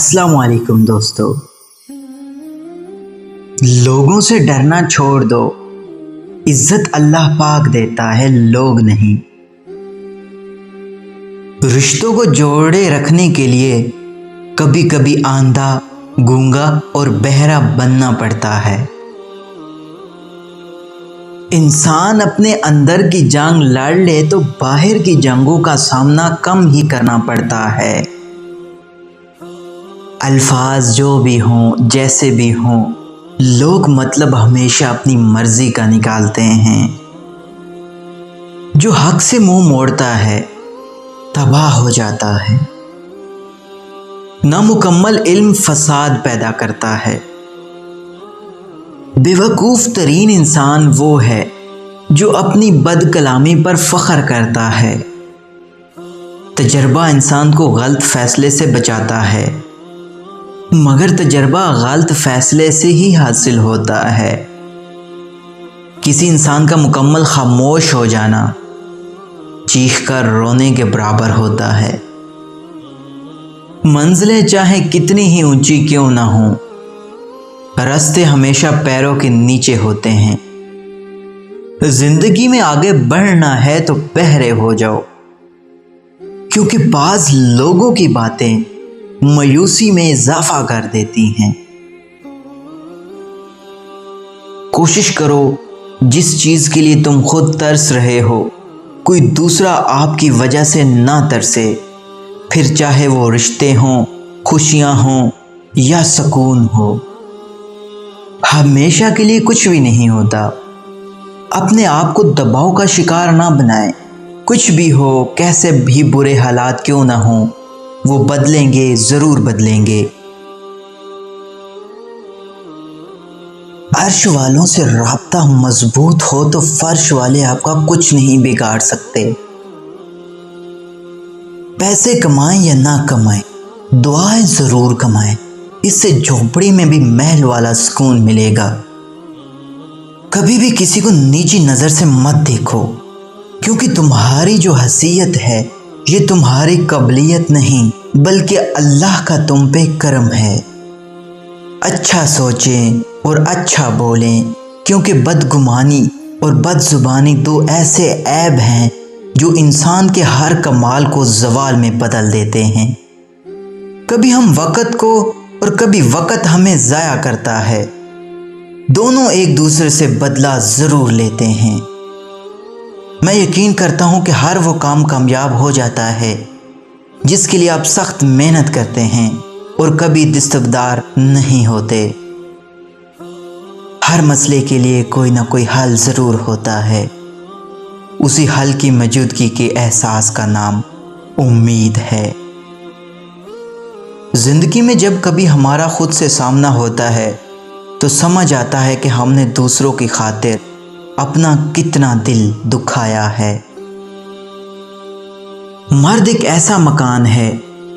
अस्सलाम वालेकुम दोस्तों। लोगों से डरना छोड़ दो, इज्जत अल्लाह पाक देता है, लोग नहीं। रिश्तों को जोड़े रखने के लिए कभी कभी आंधा, गूंगा और बहरा बनना पड़ता है। इंसान अपने अंदर की जंग लड़ ले तो बाहर की जंगों का सामना कम ही करना पड़ता है। अल्फाज जो भी हों, जैसे भी हों, लोग मतलब हमेशा अपनी मर्जी का निकालते हैं। जो हक से मुंह मोड़ता है तबाह हो जाता है। नामुकम्मल इल्म फसाद पैदा करता है। बेवकूफ़ तरीन इंसान वो है जो अपनी बदकलामी पर फ़ख्र करता है। तजर्बा इंसान को गलत फ़ैसले से बचाता है, मगर तजर्बा गलत फ़ैसले से ही हासिल होता है। किसी इंसान का मुकम्मल खामोश हो जाना चीख कर रोने के बराबर होता है। मंजिलें चाहे कितनी ही ऊंची क्यों ना हों, रास्ते हमेशा पैरों के नीचे होते हैं। जिंदगी में आगे बढ़ना है तो बहरे हो जाओ, क्योंकि बाज लोगों की बातें मायूसी में इजाफा कर देती हैं। कोशिश करो जिस चीज के लिए तुम खुद तरस रहे हो कोई दूसरा आपकी वजह से ना तरसे, फिर चाहे वो रिश्ते हों, खुशियां हों या सुकून हो। हमेशा के लिए कुछ भी नहीं होता। अपने आप को दबाव का शिकार ना बनाएं। कुछ भी हो, कैसे भी बुरे हालात क्यों ना हो, वो बदलेंगे, जरूर बदलेंगे। अर्श वालों से राब्ता मजबूत हो तो फर्श वाले आपका कुछ नहीं बिगाड़ सकते। पैसे कमाएं या ना कमाएं, दुआएं जरूर कमाएं, इससे झोपड़ी में भी महल वाला सुकून मिलेगा। कभी भी किसी को नीची नजर से मत देखो, क्योंकि तुम्हारी जो हैसियत है ये तुम्हारी काबिलियत नहीं बल्कि अल्लाह का तुम पे करम है। अच्छा सोचें और अच्छा बोलें, क्योंकि बदगुमानी और बदजुबानी दो ऐसे ऐब हैं जो इंसान के हर कमाल को ज़वाल में बदल देते हैं। कभी हम वक़्त को और कभी वक़्त हमें ज़ाया करता है। दोनों एक दूसरे से बदला ज़रूर लेते हैं। मैं यकीन करता हूँ कि हर वो काम कामयाब हो जाता है जिसके लिए आप सख्त मेहनत करते हैं और कभी दस्तबरदार नहीं होते। हर मसले के लिए कोई ना कोई हल ज़रूर होता है। उसी हल की मौजूदगी के एहसास का नाम उम्मीद है। ज़िंदगी में जब कभी हमारा खुद से सामना होता है तो समझ आता है कि हमने दूसरों की खातिर अपना कितना दिल दुखाया है। मर्द एक ऐसा मकान है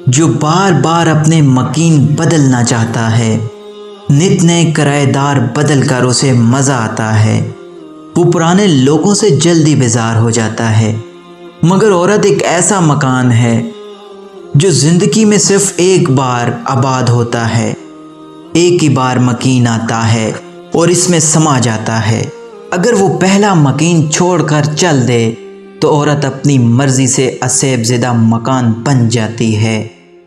जो बार बार अपने मकीन बदलना चाहता है। नित नए किराएदार बदल कर उसे मज़ा आता है। वो पुराने लोगों से जल्दी बेजार हो जाता है। मगर औरत एक ऐसा मकान है जो ज़िंदगी में सिर्फ एक बार आबाद होता है। एक ही बार मकीन आता है और इसमें समा जाता है। अगर वो पहला मकीन छोड़कर चल दे तो औरत अपनी मर्जी से असेब ज़दा मकान बन जाती है,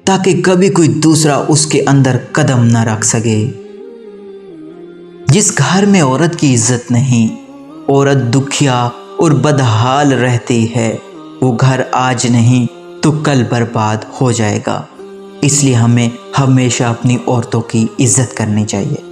ताकि कभी कोई दूसरा उसके अंदर कदम न रख सके। जिस घर में औरत की इज्जत नहीं, औरत दुखिया और बदहाल रहती है, वो घर आज नहीं तो कल बर्बाद हो जाएगा। इसलिए हमें हमेशा अपनी औरतों की इज्जत करनी चाहिए।